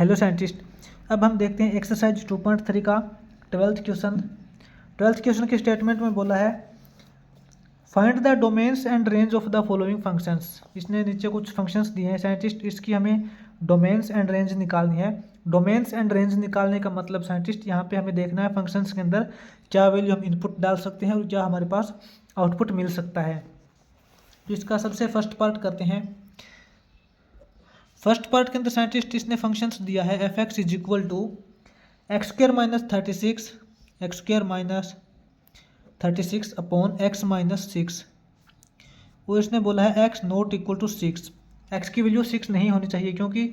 Hello scientist. अब हम देखते हैं एक्सरसाइज 2.3 का 12th क्वेश्चन के स्टेटमेंट में बोला है find the domains and range of the following functions. इसने नीचे कुछ फंक्शंस दिए हैं साइंटिस्ट, इसकी हमें डोमेन्स एंड रेंज निकालनी है। डोमेन्स एंड रेंज निकालने का मतलब साइंटिस्ट यहाँ पे हमें देखना है फंक्शंस के अंदर क्या वैल्यू हम इनपुट डाल सकते हैं और क्या हमारे पास आउटपुट मिल सकता है। तो इसका सबसे फर्स्ट पार्ट करते हैं। फर्स्ट पार्ट के अंदर साइंटिस्ट इसने फंक्शंस दिया है f x is equal to x square minus 36 upon x minus 6 और इसने बोला है x not equal to 6। X की वैल्यू 6 नहीं होनी चाहिए क्योंकि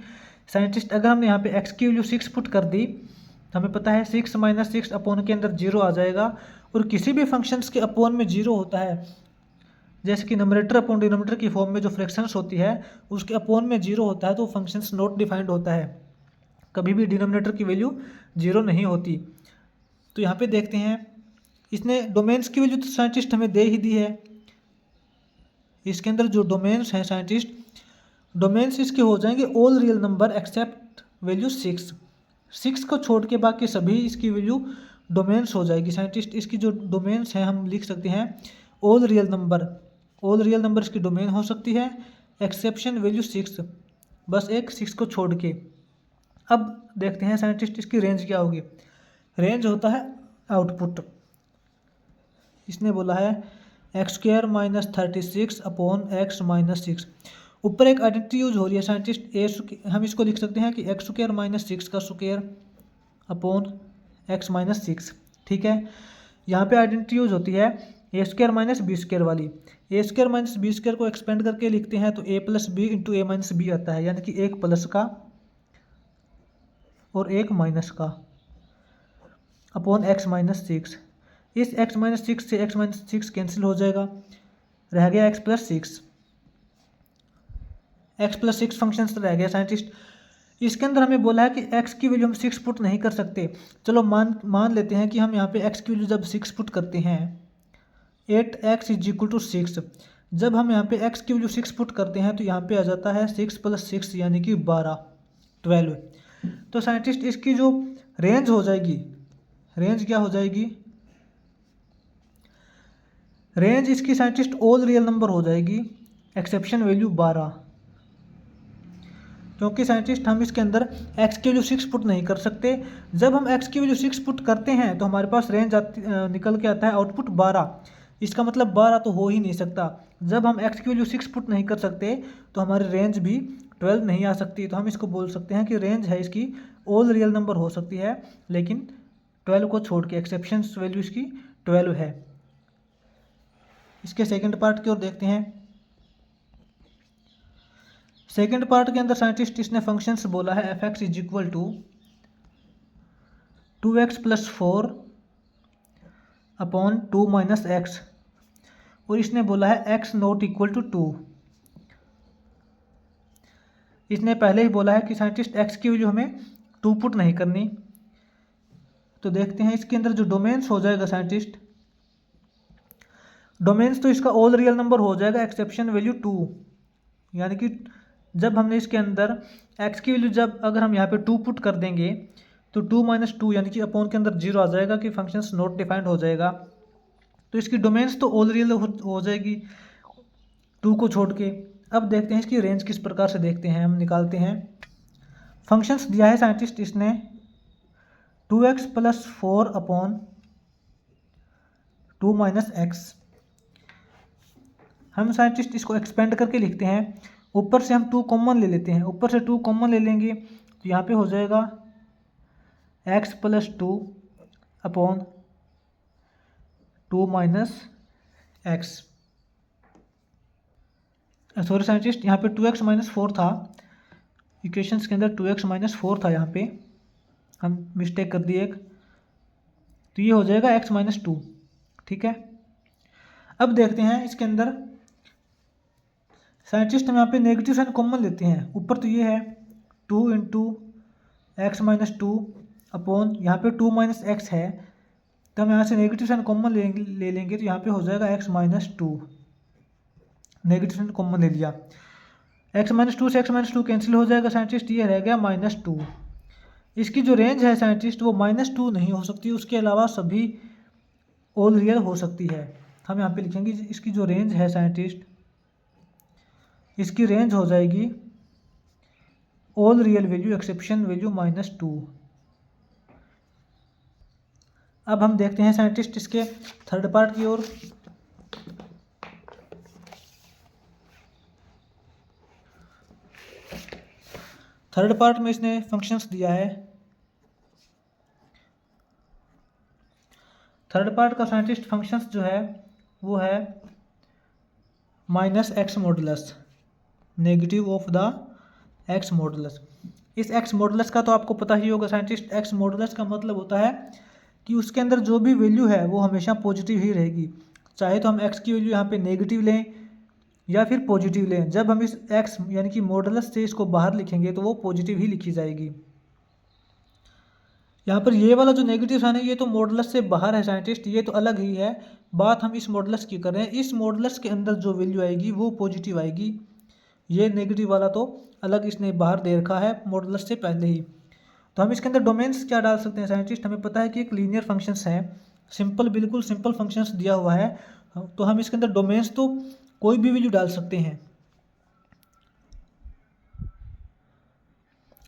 साइंटिस्ट अगर हमने यहाँ पे एक्स की वैल्यू 6 पुट कर दी तो हमें पता है 6 माइनस 6 अपॉन के अंदर 0 आ जाएगा और किसी भी फंक्शंस के अपॉन में 0 होता है, जैसे कि नंबरेटर अपॉन डिनोमिनेटर की फॉर्म में जो फ्रैक्शंस होती है उसके अपॉन में 0 होता है तो फंक्शंस नॉट डिफाइंड होता है, कभी भी डिनोमिनेटर की वैल्यू 0 नहीं होती। तो यहाँ पे देखते हैं इसने डोमेन्स की वैल्यू तो साइंटिस्ट हमें दे ही दी है। इसके अंदर जो डोमेन्स हैं साइंटिस्ट, डोमेन्स इसके हो जाएंगे all real number except value 6 को छोड़ के बाकी सभी इसकी वैल्यू डोमेन्स हो जाएगी साइंटिस्ट। इसकी जो डोमेन्स हैं हम लिख सकते हैं ऑल रियल नंबर इसकी डोमेन हो सकती है एक्सेप्शन वैल्यू 6, बस एक 6 को छोड़ के। अब देखते हैं साइंटिस्ट इसकी रेंज क्या होगी। रेंज होता है आउटपुट। इसने बोला है x square minus 36 upon x minus 6। ऊपर एक आइडेंटिटी यूज हो रही है साइंटिस्ट ए, हम इसको लिख सकते हैं कि एक्स स्क्र माइनस 6 का स्क्वायर अपॉन एक्स माइनस 6। ठीक है, यहाँ पे आइडेंटिटी यूज होती है ए स्क्र माइनस बी स्क्र वाली। ए स्क्र माइनस बी स्क्र को एक्सपेंड करके लिखते हैं तो ए प्लस बी इंटू ए माइनस बी आता है, यानी कि एक प्लस का और एक माइनस का अपॉन एक्स माइनस 6। इस एक्स माइनस 6 से एक्स माइनस 6 कैंसिल हो जाएगा, रह गया x plus 6। X plus 6 function रह गया साइंटिस्ट। इसके अंदर हमें बोला है कि x की वैल्यू हम 6 पुट नहीं कर सकते। चलो मान लेते हैं कि हम यहाँ पे x की वैल्यू जब 6 पुट करते हैं 8x इज इक्वल टू 6। जब हम यहाँ पे x की वैल्यू 6 पुट करते हैं तो यहाँ पे आ जाता है 6 प्लस 6 यानी कि 12। तो साइंटिस्ट इसकी जो रेंज हो जाएगी, रेंज क्या हो जाएगी, रेंज इसकी साइंटिस्ट ऑल रियल नंबर हो जाएगी एक्सेप्शन वैल्यू 12, क्योंकि साइंटिस्ट हम इसके अंदर x की वैल्यू 6 पुट नहीं कर सकते। जब हम x की वैल्यू 6 पुट करते हैं तो हमारे पास रेंज निकल के आता है आउटपुट 12। इसका मतलब 12 तो हो ही नहीं सकता। जब हम x की वैल्यू 6 पुट नहीं कर सकते तो हमारी रेंज भी 12 नहीं आ सकती। तो हम इसको बोल सकते हैं कि रेंज है इसकी ऑल रियल नंबर हो सकती है लेकिन 12 को छोड़ के, एक्सेप्शन वैल्यू इसकी 12 है। इसके सेकेंड पार्ट की ओर देखते हैं। सेकेंड पार्ट के अंदर साइंटिस्ट इसने फंक्शंस बोला है f x is equal to 2x plus 4 upon 2 minus x और इसने बोला है x नॉट इक्वल टू 2। इसने पहले ही बोला है कि साइंटिस्ट x की वैल्यू हमें 2 पुट नहीं करनी। तो देखते हैं इसके अंदर जो डोमेन्स हो जाएगा साइंटिस्ट, डोमेन्स तो इसका ऑल रियल नंबर हो जाएगा एक्सेप्शन वैल्यू 2, यानी कि जब हमने इसके अंदर x की वैल्यू जब अगर हम यहाँ पे 2 पुट कर देंगे तो 2 माइनस 2 यानी कि अपॉन के अंदर 0 आ जाएगा कि फंक्शंस नॉट डिफाइंड हो जाएगा। तो इसकी डोमेन्स तो ऑल रियल हो जाएगी 2 को छोड़ के। अब देखते हैं इसकी रेंज किस प्रकार से देखते हैं, हम निकालते हैं। फंक्शंस दिया है साइंटिस्ट इसने 2x plus 4 upon 2 minus x. हम साइंटिस्ट इसको एक्सपेंड करके लिखते हैं। ऊपर से हम 2 कॉमन ले लेते हैं, ऊपर से 2 कॉमन ले लेंगे तो यहाँ पे हो जाएगा x plus 2 upon 2 minus x. Sorry scientist, यहाँ पे 2x माइनस 4 था, इक्वेशंस के अंदर 2x माइनस 4 था, यहाँ पे हम मिस्टेक कर दिए एक, तो ये हो जाएगा x माइनस 2। ठीक है, अब देखते हैं इसके अंदर साइंटिस्ट हम यहाँ पे नेगेटिव साइन कॉमन लेते हैं। ऊपर तो ये है 2 इंटू एक्स माइनस 2 अपॉन यहाँ पे 2 माइनस एक्स है, तो हम यहाँ से नेगेटिव साइन कॉमन ले लेंगे तो यहाँ पे हो जाएगा x minus 2। Negative sign common ले लिया, x माइनस 2 से x माइनस 2 कैंसिल हो जाएगा साइंटिस्ट, ये रह गया -2। इसकी जो रेंज है साइंटिस्ट वो -2 नहीं हो सकती, उसके अलावा सभी ऑल रियल हो सकती है। हम यहाँ पे लिखेंगे इसकी जो रेंज है साइंटिस्ट, इसकी रेंज हो जाएगी all real value exception value -2। अब हम देखते हैं साइंटिस्ट इसके थर्ड पार्ट की ओर। थर्ड पार्ट में इसने फंक्शंस दिया है। थर्ड पार्ट का साइंटिस्ट फंक्शंस जो है वो है -x modulus, negative of the x modulus. इस x मॉडुलस का तो आपको पता ही होगा साइंटिस्ट, x मॉडुलस का मतलब होता है कि उसके अंदर जो भी वैल्यू है वो हमेशा पॉजिटिव ही रहेगी, चाहे तो हम x की वैल्यू यहाँ पे नेगेटिव लें या फिर पॉजिटिव लें। जब हम इस x यानी कि मॉडुलस से इसको बाहर लिखेंगे तो वो पॉजिटिव ही लिखी जाएगी। यहाँ पर ये वाला जो नेगेटिव साइन है ये तो मॉडुलस से बाहर है साइंटिस्ट, ये तो अलग ही है। बात हम इस मॉडुलस की कर रहे हैं, इस मॉडुलस के अंदर जो वैल्यू आएगी वो पॉजिटिव आएगी। ये नेगेटिव वाला तो अलग इसने बाहर दे रखा है मॉडुलस से पहले ही। तो हम इसके अंदर डोमेन्स क्या डाल सकते हैं साइंटिस्ट, हमें पता है कि एक लीनियर फंक्शंस है, सिंपल, बिल्कुल सिंपल फंक्शंस दिया हुआ है, तो हम इसके अंदर डोमेन्स तो कोई भी वैल्यू डाल सकते हैं।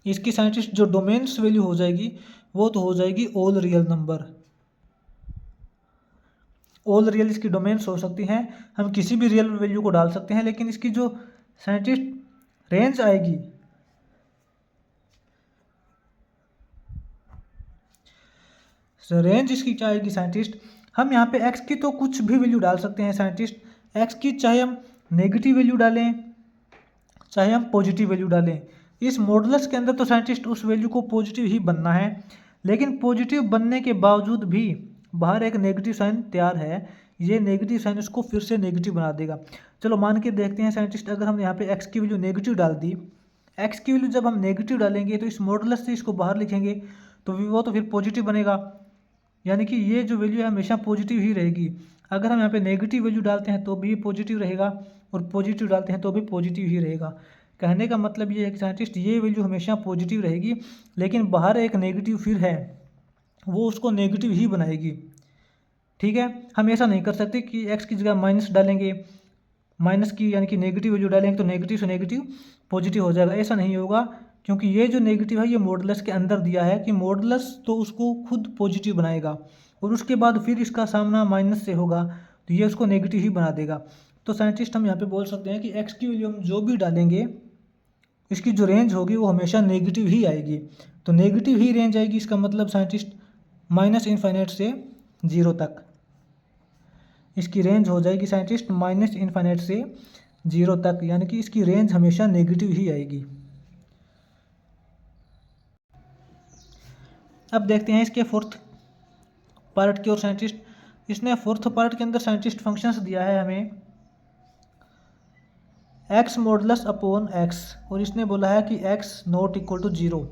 इसकी साइंटिस्ट जो डोमेन्स वैल्यू हो जाएगी वो तो हो जाएगी all real number. All real इसकी डोमेन्स हो सकती हैं, हम किसी भी रियल वैल्यू को डाल सकते हैं, लेकिन इसकी जो साइंटिस्ट रेंज आएगी, रेंज इसकी क्या आएगी साइंटिस्ट, हम यहाँ पे x की तो कुछ भी वैल्यू डाल सकते हैं साइंटिस्ट। x की चाहे हम नेगेटिव वैल्यू डालें चाहे हम पॉजिटिव वैल्यू डालें, इस मॉडुलस के अंदर तो साइंटिस्ट उस वैल्यू को पॉजिटिव ही बनना है, लेकिन पॉजिटिव बनने के बावजूद भी बाहर एक नेगेटिव साइन तैयार है, ये नेगेटिव साइन उसको फिर से नेगेटिव बना देगा। चलो मान के देखते हैं साइंटिस्ट, अगर हम यहाँ पे x की वैल्यू नेगेटिव डाल दी, x की वैल्यू जब हम नेगेटिव डालेंगे तो इस मॉडुलस से इसको बाहर लिखेंगे तो वो तो फिर पॉजिटिव बनेगा, यानी कि ये जो वैल्यू है हमेशा पॉजिटिव ही रहेगी। अगर हम यहाँ पे नेगेटिव वैल्यू डालते हैं तो भी पॉजिटिव रहेगा और पॉजिटिव डालते हैं तो भी पॉजिटिव ही रहेगा। कहने का मतलब ये है कि साइंटिस्ट ये वैल्यू हमेशा पॉजिटिव रहेगी, लेकिन बाहर एक नेगेटिव फिर है, वो उसको नेगेटिव ही बनाएगी। ठीक है, हम ऐसा नहीं कर सकते कि x की जगह माइनस डालेंगे, माइनस की यानी कि नेगेटिव वैल्यू डालेंगे तो नेगेटिव से नेगेटिव पॉजिटिव हो जाएगा, ऐसा नहीं होगा, क्योंकि ये जो नेगेटिव है ये मॉडुलस के अंदर दिया है कि मॉडुलस तो उसको खुद पॉजिटिव बनाएगा और उसके बाद फिर इसका सामना माइनस से होगा तो ये उसको नेगेटिव ही बना देगा। तो साइंटिस्ट हम यहाँ पे बोल सकते हैं कि x की वैल्यू हम जो भी डालेंगे इसकी जो रेंज होगी वो हमेशा नेगेटिव ही आएगी, तो नेगेटिव ही रेंज आएगी, इसका मतलब साइंटिस्ट -∞ से 0 तक इसकी रेंज हो जाएगी साइंटिस्ट, -∞ से 0 तक, यानी कि इसकी रेंज हमेशा नेगेटिव ही आएगी। अब देखते हैं इसके फोर्थ पार्ट की ओर साइंटिस्ट, इसने फोर्थ पार्ट के अंदर साइंटिस्ट फंक्शंस दिया है हमें x मॉडुलस अपॉन x, और इसने बोला है कि x नॉट इक्वल टू 0।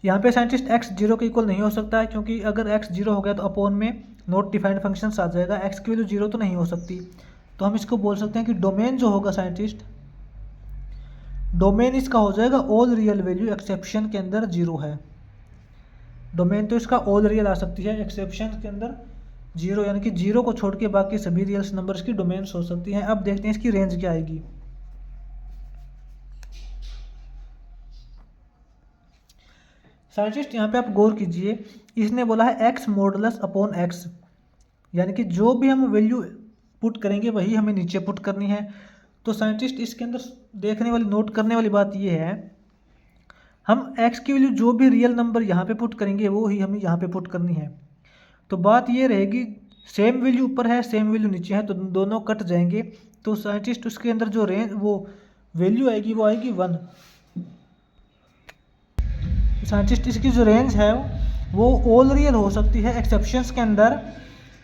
यहाँ पे साइंटिस्ट x 0 के इक्वल नहीं हो सकता है, क्योंकि अगर x 0 हो गया तो अपॉन में नॉट डिफाइंड फंक्शंस आ जाएगा, x की वैल्यू 0 तो नहीं हो सकती। तो हम इसको बोल सकते हैं कि डोमेन जो होगा साइंटिस्ट, डोमेन इसका हो जाएगा ऑल रियल वैल्यू एक्सेप्शन के अंदर 0 है। डोमेन तो इसका ऑल रियल आ सकती है, एक्सेप्शन के अंदर 0, यानी कि 0 को छोड़ के बाकी सभी रियल्स नंबर्स की डोमेन्स हो सकती हैं। अब देखते हैं इसकी रेंज क्या आएगी। साइंटिस्ट यहाँ पे आप गौर कीजिए, इसने बोला है x मॉडुलस अपॉन x, यानी कि जो भी हम वैल्यू पुट करेंगे वही हमें नीचे पुट करनी है। तो साइंटिस्ट इसके अंदर देखने वाली, नोट करने वाली बात ये है, हम x की वैल्यू जो भी रियल नंबर यहाँ पे पुट करेंगे वो ही हमें यहाँ पे पुट करनी है। तो बात ये रहेगी, सेम वैल्यू ऊपर है सेम वैल्यू नीचे है तो दोनों कट जाएंगे, तो साइंटिस्ट उसके अंदर जो रेंज वो वैल्यू आएगी वो आएगी 1। साइंटिस्ट इसकी जो रेंज है वो ऑल रियल हो सकती है, एक्सेप्शंस के अंदर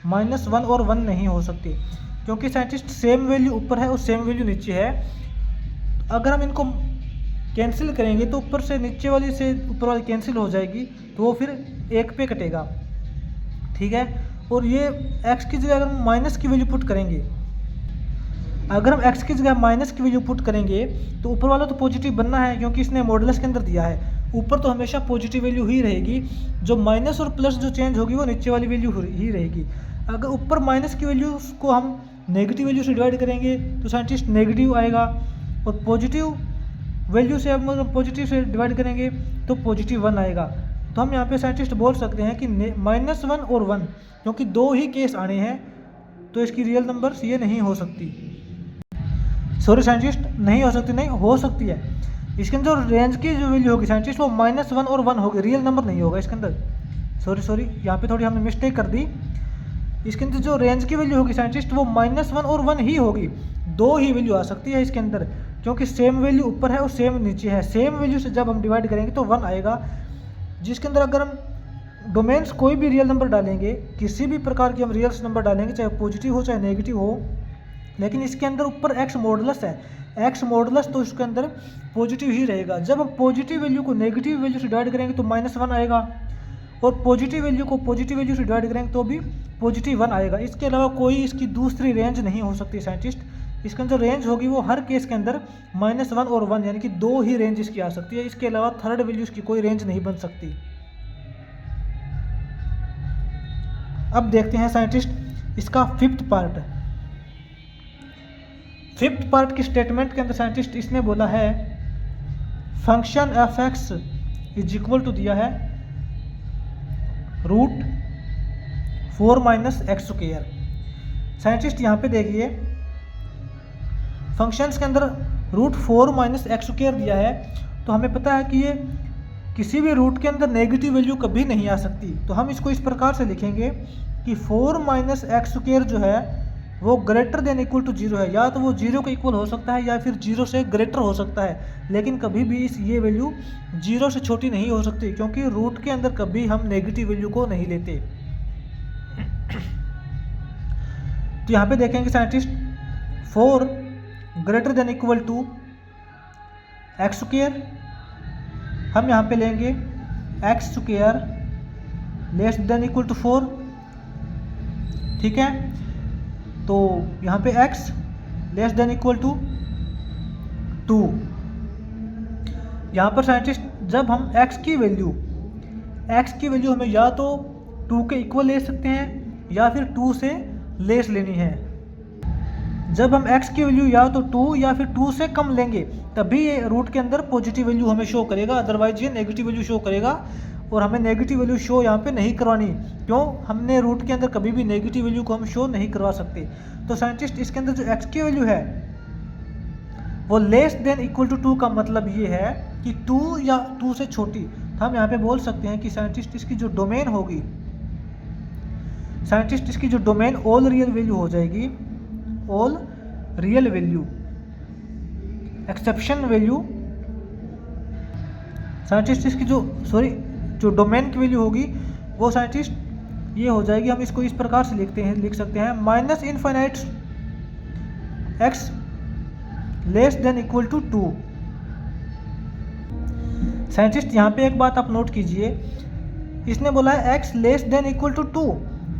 -1 और 1 नहीं हो सकती, क्योंकि साइंटिस्ट सेम वैल्यू ऊपर है और सेम वैल्यू नीचे है। अगर हम इनको कैंसिल करेंगे तो ऊपर से नीचे वाली से ऊपर वाली कैंसिल हो जाएगी, तो वो फिर 1 पे कटेगा। ठीक है, और ये x की जगह अगर हम माइनस की वैल्यू पुट करेंगे अगर हम x की जगह माइनस की वैल्यू पुट करेंगे तो ऊपर वाला तो पॉजिटिव बनना है, क्योंकि इसने मॉडुलस के अंदर दिया है। ऊपर तो हमेशा पॉजिटिव वैल्यू ही रहेगी, जो माइनस और प्लस जो चेंज होगी वो नीचे वाली वैल्यू ही रहेगी। अगर ऊपर माइनस की वैल्यू को हम नेगेटिव वैल्यू से डिवाइड करेंगे तो साइंटिस्ट नेगेटिव आएगा, और पॉजिटिव वैल्यू से हम पॉजिटिव से डिवाइड करेंगे तो पॉजिटिव 1 आएगा। तो हम यहाँ पे साइंटिस्ट बोल सकते हैं कि -1 और 1, क्योंकि दो ही केस आने हैं तो इसकी रियल नंबर्स ये नहीं हो सकती। सॉरी साइंटिस्ट, नहीं हो सकती, नहीं हो सकती है। इसके अंदर रेंज की जो वैल्यू होगी साइंटिस्ट वो -1 और 1 होगी, रियल नंबर नहीं होगा इसके अंदर। सॉरी यहाँ पे थोड़ी हमने मिस्टेक कर दी। इसके अंदर जो रेंज की वैल्यू होगी साइंटिस्ट वो -1 और 1 ही होगी, दो ही वैल्यू आ सकती है इसके अंदर, क्योंकि सेम वैल्यू ऊपर है और सेम नीचे है। सेम वैल्यू से जब हम डिवाइड करेंगे तो 1 आएगा, जिसके अंदर अगर हम डोमेन्स कोई भी रियल नंबर डालेंगे, किसी भी प्रकार की हम रियल नंबर डालेंगे, चाहे पॉजिटिव हो चाहे नेगेटिव हो, लेकिन इसके अंदर ऊपर x मॉडुलस है, x मॉडुलस तो इसके अंदर पॉजिटिव ही रहेगा। जब हम पॉजिटिव वैल्यू को नेगेटिव वैल्यू से डिवाइड करेंगे तो -1 आएगा, और पॉजिटिव वैल्यू को पॉजिटिव वैल्यू से डिवाइड करेंगे तो भी पॉजिटिव 1 आएगा। इसके अलावा कोई इसकी दूसरी रेंज नहीं हो सकती साइंटिस्ट। इसके अंदर रेंज होगी वो हर केस के अंदर -1 और 1, यानी कि दो ही रेंज इसकी आ सकती है। इसके अलावा थर्ड वैल्यू इसकी कोई रेंज नहीं बन सकती। अब देखते हैं साइंटिस्ट इसका फिफ्थ पार्ट। फिफ्थ पार्ट की स्टेटमेंट के अंदर साइंटिस्ट इसने बोला है function f(x) is equal to दिया है √4 - x²। साइंटिस्ट यहाँ पे देखिए फंक्शंस के अंदर √4 - x² दिया है, तो हमें पता है कि ये किसी भी रूट के अंदर नेगेटिव वैल्यू कभी नहीं आ सकती। तो हम इसको इस प्रकार से लिखेंगे कि 4 - x² जो है वो ग्रेटर देन इक्वल टू 0 है, या तो वो 0 के इक्वल हो सकता है या फिर 0 से ग्रेटर हो सकता है, लेकिन कभी भी ये वैल्यू 0 से छोटी नहीं हो सकती, क्योंकि रूट के अंदर कभी हम नेगेटिव वैल्यू को नहीं लेते। तो यहाँ पे देखेंगे scientist 4 greater than equal to x², हम यहाँ पे लेंगे x² less than equal to 4, ठीक है। तो यहाँ पे x less than equal to 2। यहाँ पर साइंटिस्ट जब हम x की वैल्यू हमें या तो 2 के इक्वल ले सकते हैं या फिर 2 से लेस लेनी है। जब हम x की वैल्यू या तो 2 या फिर 2 से कम लेंगे तभी ये रूट के अंदर पॉजिटिव वैल्यू हमें शो करेगा, अदरवाइज ये नेगेटिव वैल्यू शो करेगा, और हमें नेगेटिव वैल्यू शो यहाँ पे नहीं करवानी। क्यों? हमने रूट के अंदर कभी भी नेगेटिव वैल्यू को हम शो नहीं करवा सकते। तो साइंटिस्ट इसके अंदर जो x की वैल्यू है वो लेस देन इक्वल टू 2 का मतलब ये है कि 2 या 2 से छोटी। तो हम यहाँ पे बोल सकते हैं कि साइंटिस्ट इसकी जो डोमेन होगी, साइंटिस्ट इसकी जो डोमेन ऑल रियल वैल्यू हो जाएगी, all real value exception value. Scientist इसकी जो डोमेन की वैल्यू होगी वो साइंटिस्ट ये हो जाएगी, हम इसको इस प्रकार से लिख सकते हैं -∞ x less than equal to 2। Scientist यहाँ पे एक बात आप नोट कीजिए, इसने बोला है x less than equal to 2,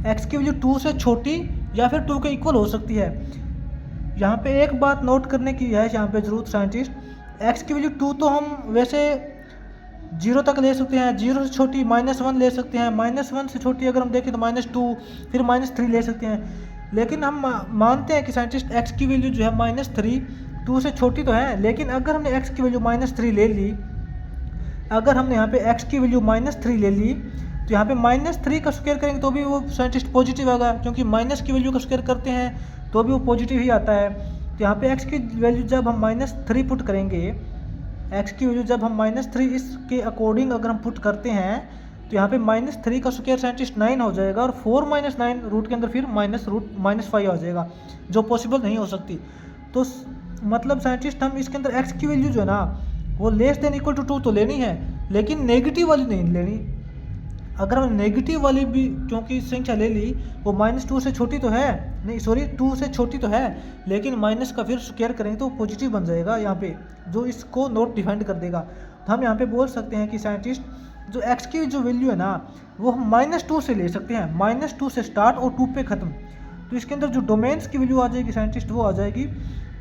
x की वैल्यू 2 से छोटी या फिर 2 के इक्वल हो सकती है। यहाँ पे एक बात नोट करने की है यहाँ पे जरूरत साइंटिस्ट, x की वैल्यू 2 तो हम वैसे 0 तक ले सकते हैं, 0 से छोटी -1 ले सकते हैं, -1 से छोटी अगर हम देखें तो -2 फिर -3 ले सकते हैं। लेकिन हम मानते हैं कि साइंटिस्ट x की वैल्यू जो है -3 2 से छोटी तो है, लेकिन अगर हमने x की वैल्यू -3 ले ली, अगर हमने यहाँ पे x की वैल्यू -3 ले ली तो यहाँ पे -3 का स्क्वायर करेंगे तो भी वो साइंटिस्ट पॉजिटिव आएगा, क्योंकि माइनस की वैल्यू का स्क्वायर करते हैं तो भी वो पॉजिटिव ही आता है। तो यहाँ पे x की वैल्यू जब हम -3 पुट करेंगे, x की वैल्यू जब हम -3 इसके अकॉर्डिंग अगर हम पुट करते हैं तो यहाँ पे -3 का स्क्वायर साइंटिस्ट 9 हो जाएगा, और 4 - 9 रूट के अंदर फिर -5 आ जाएगा, जो पॉसिबल नहीं हो सकती। तो मतलब साइंटिस्ट हम इसके अंदर x की वैल्यू जो है ना वो लेस देन इक्वल टू 2 तो लेनी है, लेकिन नेगेटिव वाली नहीं लेनी। अगर हम नेगेटिव वाली भी क्योंकि संख्या ले ली वो -2 से छोटी तो है, नहीं सॉरी 2 से छोटी तो है, लेकिन माइनस का फिर स्क्वायर करेंगे तो पॉजिटिव बन जाएगा यहाँ पे, जो इसको नोट डिफाइंड कर देगा। तो हम यहाँ पे बोल सकते हैं कि साइंटिस्ट जो x की जो वैल्यू है ना वो हम -2 से ले सकते हैं, -2 से स्टार्ट और 2 पे ख़त्म। तो इसके अंदर जो डोमेन्स की वैल्यू आ जाएगी साइंटिस्ट वो आ जाएगी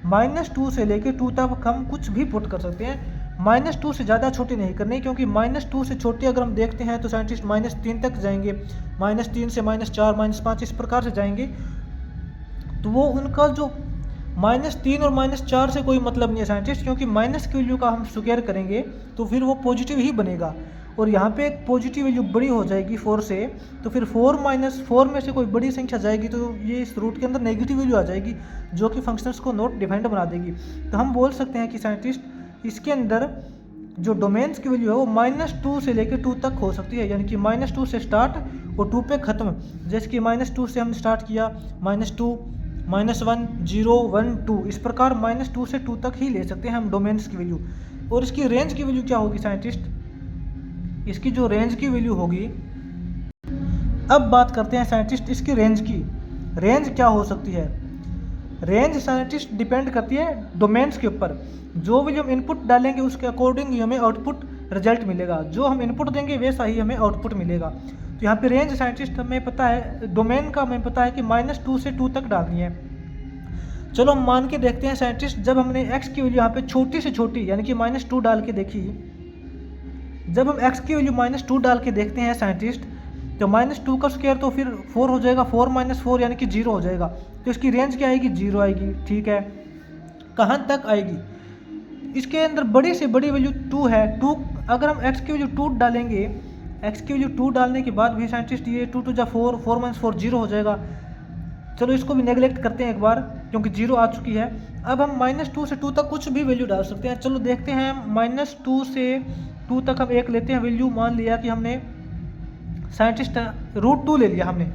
-2 से लेके 2 तक हम कुछ भी पुट कर सकते हैं। -2 से ज़्यादा छोटी नहीं करनी, क्योंकि -2 से छोटी अगर हम देखते हैं तो साइंटिस्ट -3 तक जाएंगे, -3 से -4 -5 इस प्रकार से जाएंगे। तो वो उनका जो -3 और -4 से कोई मतलब नहीं है साइंटिस्ट, क्योंकि माइनस की वैल्यू का हम स्क्वायर करेंगे तो फिर वो पॉजिटिव ही बनेगा। और यहाँ पे एक पॉजिटिव वैल्यू बड़ी हो जाएगी 4 से, तो फिर 4 - 4 में से कोई बड़ी संख्या जाएगी तो ये इस रूट के अंदर नेगेटिव वैल्यू आ जाएगी, जो कि फंक्शंस को नॉट डिफाइंड बना देगी। तो हम बोल सकते हैं कि साइंटिस्ट इसके अंदर जो डोमेन्स की वैल्यू है वो -2 से लेकर 2 तक हो सकती है, यानी कि -2 से स्टार्ट और 2 पे ख़त्म। जैसे कि -2 से हम स्टार्ट किया, -2 -1 0 1 2 इस प्रकार -2 से 2 तक ही ले सकते हैं हम डोमेन्स की वैल्यू। और इसकी रेंज की वैल्यू क्या होगी साइंटिस्ट? इसकी जो रेंज की वैल्यू होगी, अब बात करते हैं साइंटिस्ट इसकी रेंज की। रेंज क्या हो सकती है? रेंज साइंटिस्ट डिपेंड करती है डोमेन्स के ऊपर। जो वैल्यू हम इनपुट डालेंगे उसके अकॉर्डिंग ही हमें आउटपुट रिजल्ट मिलेगा, जो हम इनपुट देंगे वैसा ही हमें आउटपुट मिलेगा। तो यहाँ पे रेंज साइंटिस्ट हमें पता है, डोमेन का हमें पता है कि -2 से 2 तक डालनी है। चलो हम मान के देखते हैं साइंटिस्ट, जब हमने x की वैल्यू यहाँ पे छोटी से छोटी यानी कि -2 डाल के देखी, जब हम x की वैल्यू -2 डाल के देखते हैं साइंटिस्ट, तो -2 का स्क्वायर तो फिर 4 हो जाएगा, 4 - 4 यानी कि 0 हो जाएगा। तो इसकी रेंज क्या आएगी? 0 आएगी। ठीक है, कहाँ तक आएगी? इसके अंदर बड़ी से बड़ी वैल्यू 2 है। 2 अगर हम x की वैल्यू 2 डालेंगे, x की वैल्यू 2 डालने के बाद भी साइंटिस्ट ये 2 2 4 4 - 4 0 हो जाएगा। चलो इसको भी नेगलेक्ट करते हैं एक बार, क्योंकि 0 आ चुकी है। अब हम -2 से 2 तक कुछ भी वैल्यू डाल सकते हैं। चलो देखते हैं, -2 से 2 तक हम एक लेते हैं वैल्यू। मान लिया कि हमने साइंटिस्ट √2 ले लिया हमने,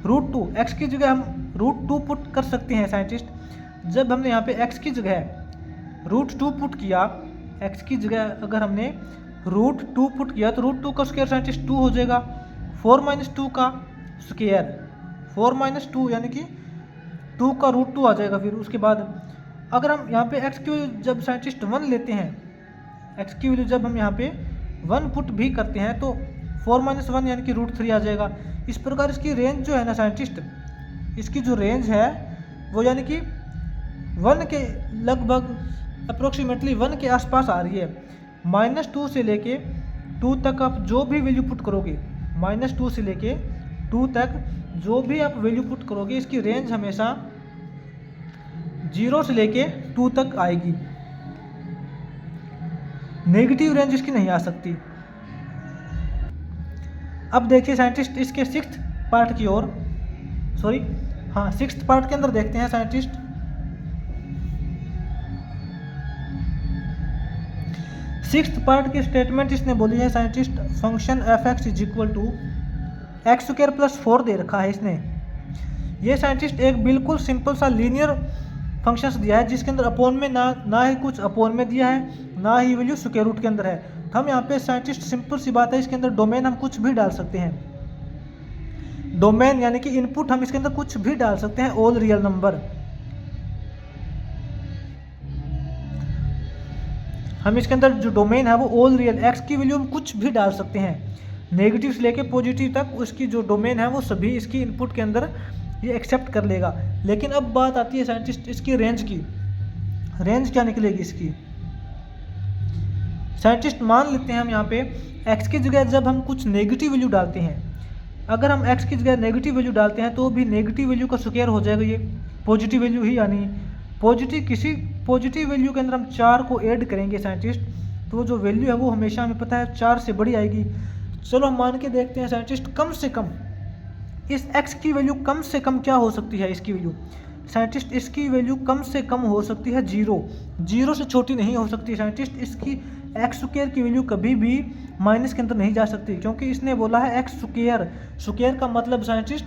√2 x की जगह हम √2 पुट कर सकते हैं साइंटिस्ट। जब हमने यहाँ पे x की जगह √2 पुट किया, x की जगह अगर हमने √2 पुट किया तो √2 का स्क्वायर साइंटिस्ट 2 हो जाएगा। 4 - 2 का स्क्वायर 4 - 2 यानी कि 2 का √2 आ जाएगा। फिर उसके बाद अगर हम यहाँ पे x की वैल्यू जब साइंटिस्ट 1 लेते हैं, x की वैल्यू जब हम यहाँ पे 1 पुट भी करते हैं तो 4 - 1 यानी कि √3 आ जाएगा। इस प्रकार इसकी रेंज जो है ना साइंटिस्ट, इसकी जो रेंज है वो यानी कि 1 के लगभग अप्रोक्सीमेटली 1 के आसपास आ रही है। -2 से लेके 2 तक आप जो भी वैल्यू पुट करोगे, -2 से लेके 2 तक जो भी आप वैल्यू पुट करोगे, इसकी रेंज हमेशा 0 से लेके 2 तक आएगी। नेगेटिव रेंज इसकी नहीं आ सकती। अब देखिए साइंटिस्ट इसके 6th पार्ट की ओर, सॉरी हाँ 6th पार्ट के अंदर देखते हैं साइंटिस्ट। 6th पार्ट की स्टेटमेंट इसने बोली है scientist, function f(x) is equal to x² + 4 दे रखा है इसने। ये साइंटिस्ट एक बिल्कुल सिंपल सा लीनियर फंक्शंस दिया है, जिसके अंदर अपोन में ना ही कुछ अपोन में दिया है, ना ही वैल्यू स्क्वायर रूट के अंदर है। हम यहाँ पे साइंटिस्ट सिंपल सी बात है, इसके अंदर डोमेन हम कुछ भी डाल सकते हैं। डोमेन यानी कि इनपुट हम इसके अंदर कुछ भी डाल सकते हैं, ऑल रियल नंबर। हम इसके अंदर जो डोमेन है वो ऑल रियल, x की वैल्यू हम कुछ भी डाल सकते हैं, नेगेटिव से लेके पॉजिटिव तक उसकी जो डोमेन है वो सभी इसकी इनपुट के अंदर ये एक्सेप्ट कर लेगा। लेकिन अब बात आती है साइंटिस्ट इसकी रेंज की। रेंज क्या निकलेगी इसकी? साइंटिस्ट मान लेते हैं हम यहाँ पे x की जगह जब हम कुछ नेगेटिव वैल्यू डालते हैं, अगर हम x की जगह नेगेटिव वैल्यू डालते हैं तो भी नेगेटिव वैल्यू का स्क्वायर हो जाएगा ये पॉजिटिव वैल्यू ही, यानी किसी पॉजिटिव वैल्यू के अंदर हम 4 को ऐड करेंगे साइंटिस्ट, तो जो वैल्यू है वो हमेशा हमें पता है 4 से बड़ी आएगी। चलो हम मान के देखते हैं साइंटिस्ट, कम से कम इस x की वैल्यू कम से कम क्या हो सकती है? इसकी वैल्यू साइंटिस्ट, इसकी वैल्यू कम से कम हो सकती है 0 से छोटी नहीं हो सकती साइंटिस्ट। इसकी x² की वैल्यू कभी भी माइनस के अंदर नहीं जा सकती, क्योंकि इसने बोला है x²। स्क्वायर का मतलब साइंटिस्ट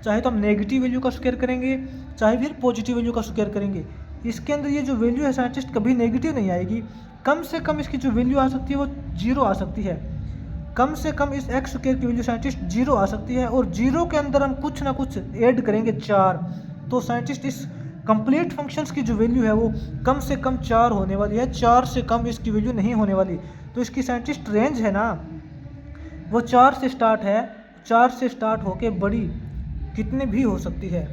चाहे तो हम नेगेटिव वैल्यू का स्क्वायर करेंगे, चाहे फिर पॉजिटिव वैल्यू का स्क्वायर करेंगे। इसके अंदर ये जो वैल्यू है साइंटिस्ट कभी नेगेटिव नहीं आएगी। कम से कम इसकी जो वैल्यू आ सकती है वो 0 आ सकती है। कम से कम इस x² की वैल्यू साइंटिस्ट 0 आ सकती है, और 0 के अंदर हम कुछ ना कुछ ऐड करेंगे 4, तो साइंटिस्ट इस कंप्लीट फंक्शंस की जो वैल्यू है वो कम से कम 4 होने वाली है, 4 से कम इसकी वैल्यू नहीं होने वाली। तो इसकी साइंटिस्ट रेंज है ना वो 4 से स्टार्ट है, 4 से स्टार्ट होके बड़ी कितने भी हो सकती है।